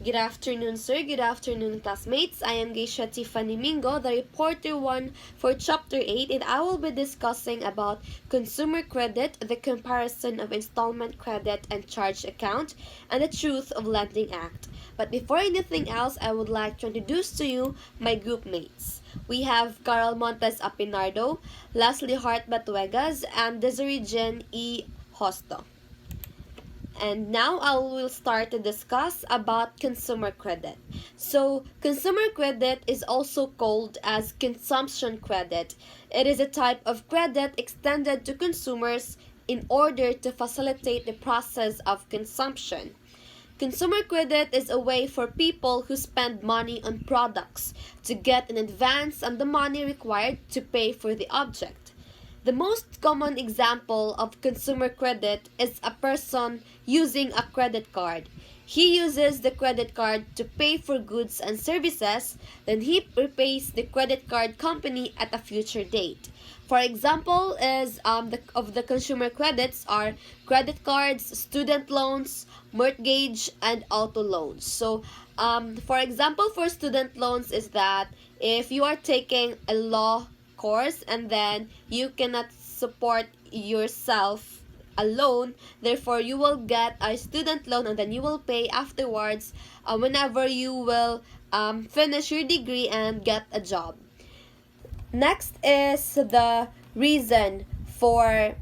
Good afternoon, sir. Good afternoon, classmates. I am Geisha Tiffany Mingo, the reporter one for Chapter 8, and I will be discussing about consumer credit, the comparison of installment credit and charge account, and the Truth of Lending Act. But before anything else, I would like to introduce to you my group mates. We have Carl Montes Apinardo, Leslie Hart Batuegas, and Desiree Jen E. Hosto. And now I will start to discuss about consumer credit. So, consumer credit is also called as consumption credit. It is a type of credit extended to consumers in order to facilitate the process of consumption. Consumer credit is a way for people who spend money on products to get an advance on the money required to pay for the object. The most common example of consumer credit is a person using a credit card. He uses the credit card to pay for goods and services, then he repays the credit card company at a future date. For example, the consumer credits are credit cards, student loans, mortgage, and auto loans. So, for example, for student loans is that if you are taking a law course and then you cannot support yourself alone, therefore you will get a student loan and then you will pay afterwards whenever you will finish your degree and get a job. Next is the reason for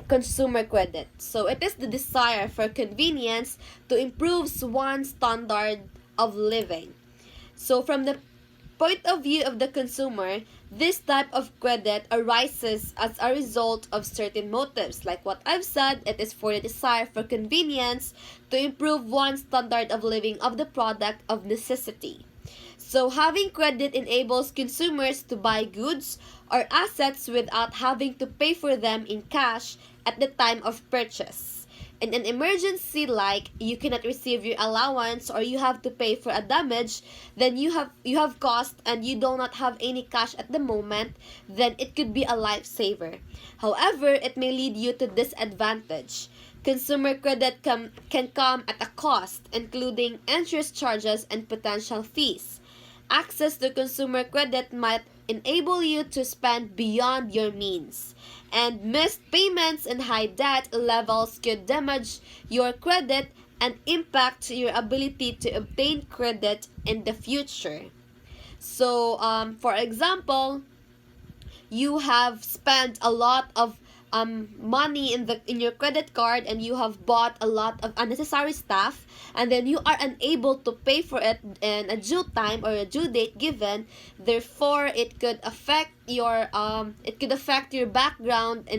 consumer credit. So it is the desire for convenience to improve one's standard of living. So from the point of view of the consumer, this type of credit arises as a result of certain motives. Like what I've said, it is for the desire for convenience to improve one's standard of living of the product of necessity. So having credit enables consumers to buy goods or assets without having to pay for them in cash at the time of purchase. In an emergency like you cannot receive your allowance or you have to pay for a damage, then you have cost and you do not have any cash at the moment, then it could be a lifesaver. However, it may lead you to disadvantage. Consumer credit can come at a cost, including interest charges and potential fees. Access to consumer credit might enable you to spend beyond your means, and missed payments and high debt levels could damage your credit and impact your ability to obtain credit in the future. So, for example, you have spent a lot of money in your credit card and you have bought a lot of unnecessary stuff, and then you are unable to pay for it in a due time or a due date given. Therefore it could affect your background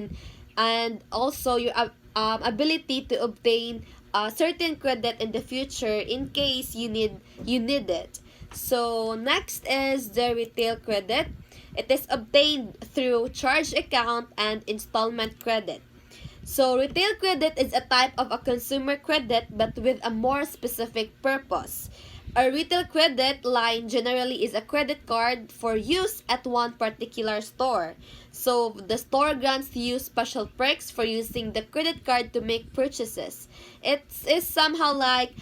and also your ability to obtain certain credit in the future in case you need it. So next is the retail credit. It is obtained through charge account and installment credit. So retail credit is a type of a consumer credit but with a more specific purpose. A retail credit line generally is a credit card for use at one particular store. So the store grants you special perks for using the credit card to make purchases. It is somehow like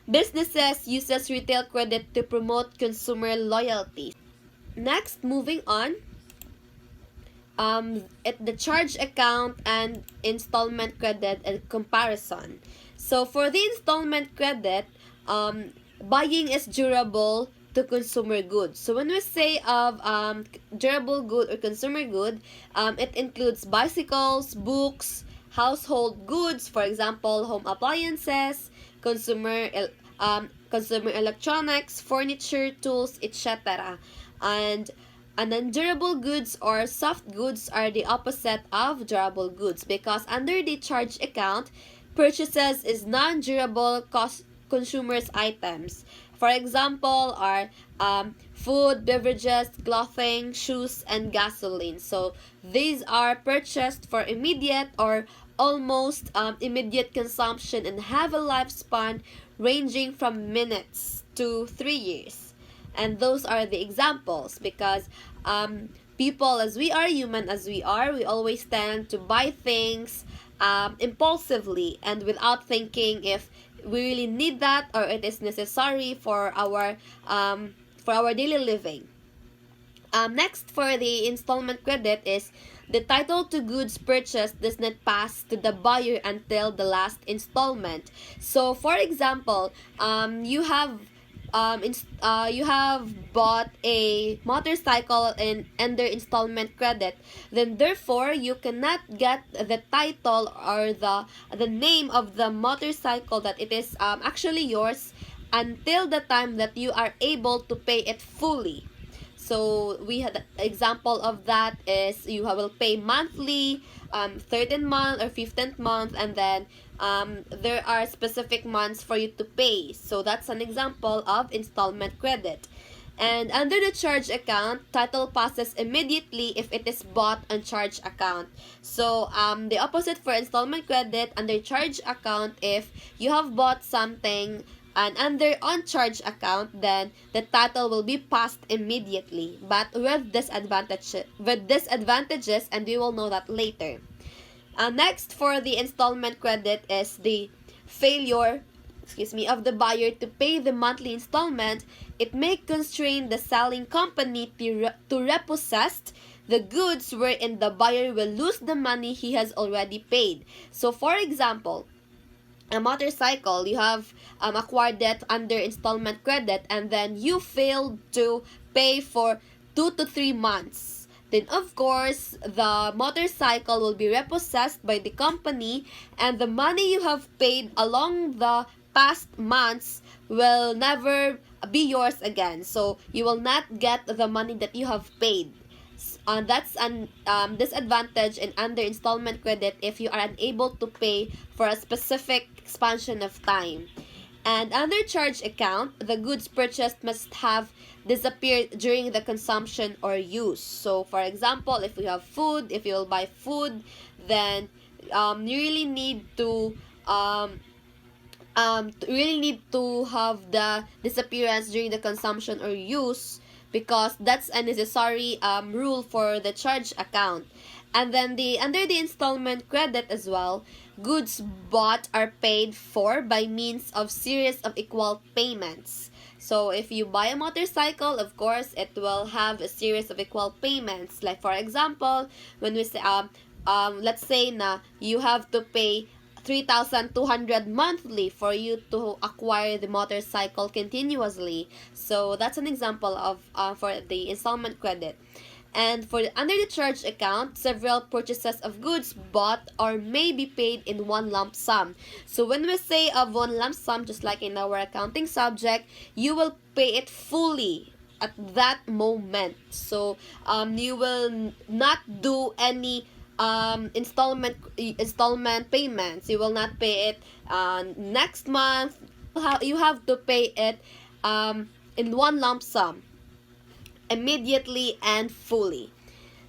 businesses uses retail credit to promote consumer loyalty. Next, moving on, at the charge account and installment credit and comparison. So for the installment credit, buying is durable to consumer goods. So when we say of durable good or consumer good, it includes bicycles, books, household goods, for example, home appliances, consumer electronics, furniture, tools, etc. And non-durable goods or soft goods are the opposite of durable goods, because under the charge account, purchases is non-durable consumers items. For example, are food, beverages, clothing, shoes, and gasoline. So these are purchased for immediate or almost immediate consumption and have a lifespan ranging from minutes to 3 years. And those are the examples, because people, as we are, human as we are, we always tend to buy things impulsively and without thinking if we really need that, or it is necessary for our daily living. Next, for the installment credit is the title to goods purchased does not pass to the buyer until the last installment. So, for example, you have bought a motorcycle in under installment credit, then therefore you cannot get the title or the name of the motorcycle that it is actually yours until the time that you are able to pay it fully. So we had example of that is you will pay monthly, 13th month or 15th month, and then there are specific months for you to pay. So that's an example of installment credit. And under the charge account, title passes immediately if it is bought on charge account. So the opposite for installment credit, under charge account, if you have bought something and under on charge account, then the title will be passed immediately, but with disadvantages, and we will know that later. Next, for the installment credit is the failure of the buyer to pay the monthly installment. It may constrain the selling company to repossess the goods, wherein the buyer will lose the money he has already paid. So for example, a motorcycle, you have acquired that under installment credit, and then you failed to pay for 2 to 3 months. Then of course, the motorcycle will be repossessed by the company, and the money you have paid along the past months will never be yours again. So you will not get the money that you have paid. That's an disadvantage in under installment credit if you are unable to pay for a specific expansion of time. And under charge account, the goods purchased must have disappeared during the consumption or use. So for example, if you have food, if you will buy food, then you really need to have the disappearance during the consumption or use, because that's a necessary rule for the charge account. And then under the installment credit as well, goods bought are paid for by means of series of equal payments. So if you buy a motorcycle, of course, it will have a series of equal payments. Like for example, when we say let's say na you have to pay 3,200 monthly for you to acquire the motorcycle continuously. So that's an example of for the installment credit. And for under the charge account, several purchases of goods bought or may be paid in one lump sum. So when we say of one lump sum, just like in our accounting subject, you will pay it fully at that moment. So you will not do any installment payments. You will not pay it next month. You have to pay it in one lump sum, immediately and fully.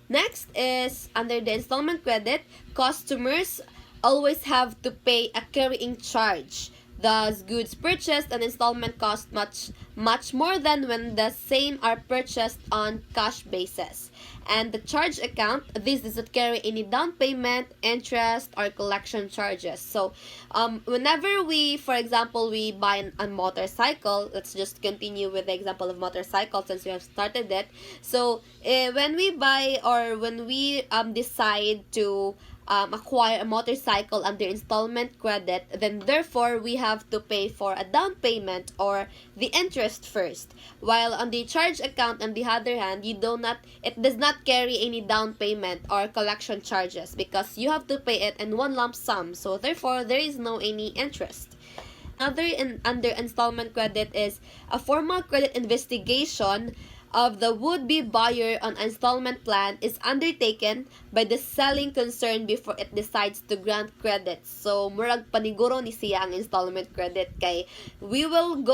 Next is under the installment credit, customers always have to pay a carrying charge. Thus, goods purchased on installment cost much more than when the same are purchased on cash basis. And the charge account, this does not carry any down payment, interest, or collection charges. So, whenever we, for example, we buy a motorcycle, let's just continue with the example of motorcycle since we have started it. So, when we buy or when we decide to acquire a motorcycle under installment credit, then therefore we have to pay for a down payment or the interest first. While on the charge account, on the other hand, it does not carry any down payment or collection charges because you have to pay it in one lump sum. So therefore, there is no any interest. Under installment credit is a formal credit investigation of the would-be buyer on installment plan is undertaken by the selling concern before it decides to grant credit. So murag paniguro ni siya ang installment credit kay we will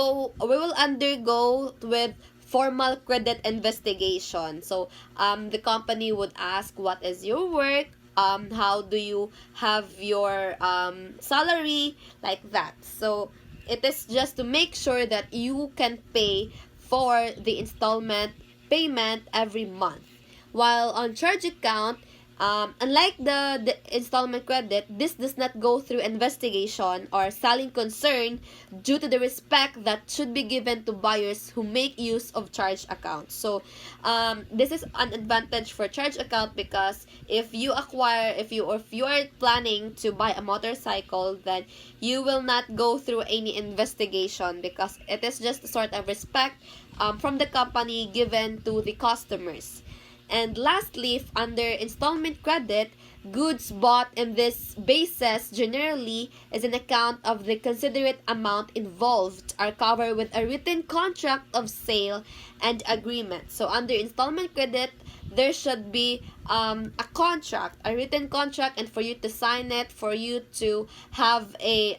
undergo with formal credit investigation. So the company would ask, what is your work? How do you have your salary, like that. So it is just to make sure that you can pay for the installment payment every month. While on charge account, Unlike the installment credit, this does not go through investigation or selling concern due to the respect that should be given to buyers who make use of charge accounts. So this is an advantage for charge account because if you are planning to buy a motorcycle, then you will not go through any investigation because it is just a sort of respect from the company given to the customers. And lastly, under installment credit, goods bought in this basis generally is an account of the considerate amount involved are covered with a written contract of sale and agreement. So under installment credit, there should be a written contract, and for you to sign it, for you to have a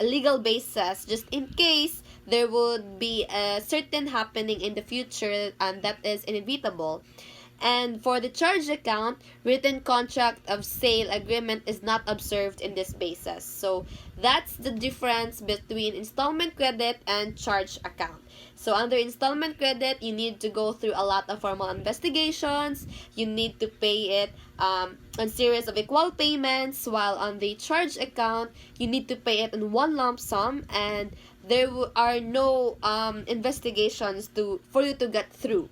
legal basis, just in case there would be a certain happening in the future, and that is inevitable. And for the charge account, written contract of sale agreement is not observed in this basis. So that's the difference between installment credit and charge account. So under installment credit, you need to go through a lot of formal investigations. You need to pay it on series of equal payments, while on the charge account, you need to pay it in one lump sum, and there are no investigations for you to get through.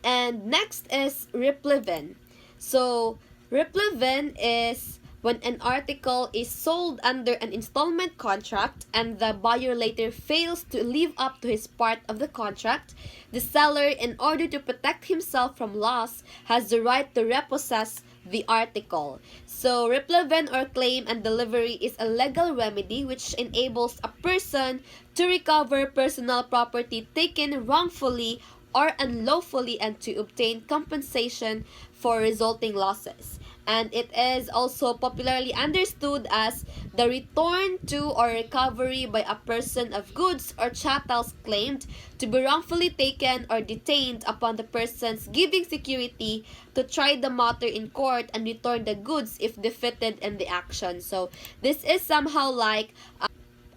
And next is replevin. So replevin is when an article is sold under an installment contract and the buyer later fails to live up to his part of the contract, the seller, in order to protect himself from loss, has the right to repossess the article. So replevin or claim and delivery is a legal remedy which enables a person to recover personal property taken wrongfully or unlawfully and to obtain compensation for resulting losses. And it is also popularly understood as the return to or recovery by a person of goods or chattels claimed to be wrongfully taken or detained upon the person's giving security to try the matter in court and return the goods if defeated in the action. So this is somehow like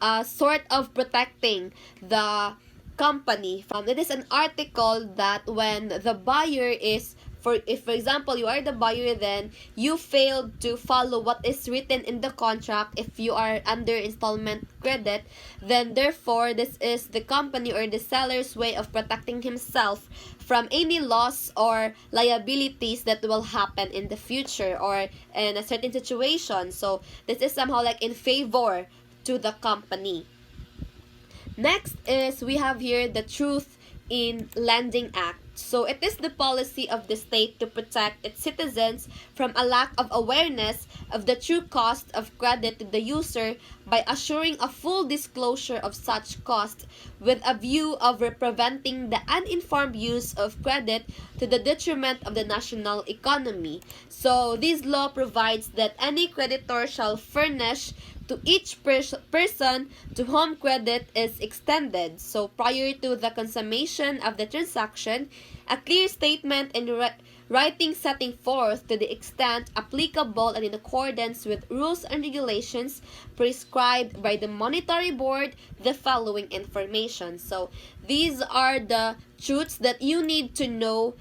a sort of protecting the company from. It is an article that when the buyer is, if for example you are the buyer, then you failed to follow what is written in the contract if you are under installment credit, then therefore this is the company or the seller's way of protecting himself from any loss or liabilities that will happen in the future or in a certain situation. So this is somehow like in favor to the company. Next is we have here the Truth in Lending Act. So it is the policy of the state to protect its citizens from a lack of awareness of the true cost of credit to the user by assuring a full disclosure of such cost with a view of preventing the uninformed use of credit to the detriment of the national economy. So this law provides that any creditor shall furnish to each person to whom credit is extended. So prior to the consummation of the transaction, a clear statement in writing setting forth to the extent applicable and in accordance with rules and regulations prescribed by the Monetary Board the following information. So these are the truths that you need to know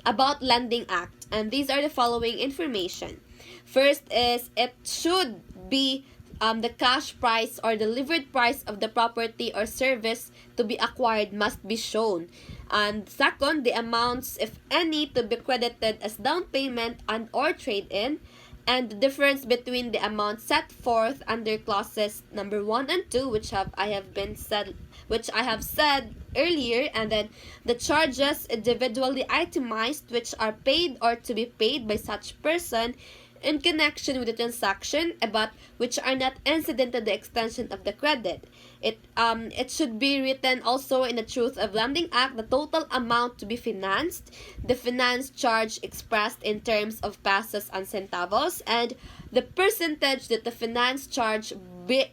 about Lending Act, and these are the following information. First is it should be the cash price or delivered price of the property or service to be acquired must be shown. And second, the amounts, if any, to be credited as down payment and or trade-in, and the difference between the amount set forth under clauses number 1 and 2, which I have said earlier, and then the charges individually itemized which are paid or to be paid by such person in connection with the transaction, but which are not incident to the extension of the credit. It should be written also in the Truth of Lending Act the total amount to be financed, the finance charge expressed in terms of pesos and centavos, and the percentage that the finance charge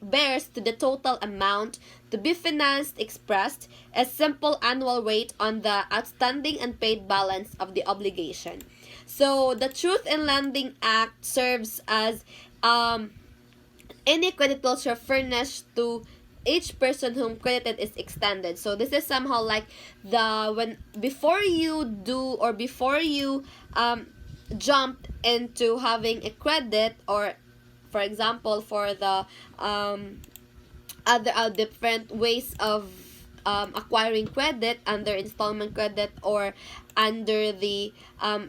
bears to the total amount to be financed expressed as simple annual rate on the outstanding and paid balance of the obligation. So the Truth in Lending Act serves as any creditor shall furnish to each person whom credited is extended. So this is somehow like before you jumped into having a credit, or for example for the other different ways of acquiring credit under installment credit or under the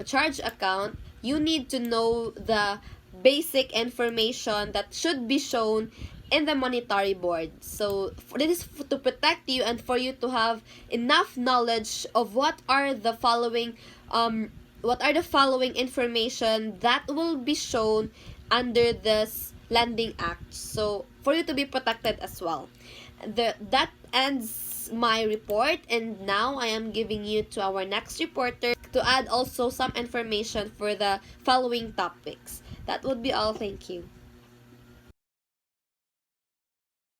charge account, you need to know the basic information that should be shown in the monetary board. So this is to protect you and for you to have enough knowledge of what are the following information that will be shown under this lending act, so for you to be protected as well. That ends my report, and now I am giving you to our next reporter to add also some information for the following topics. That would be all. Thank you.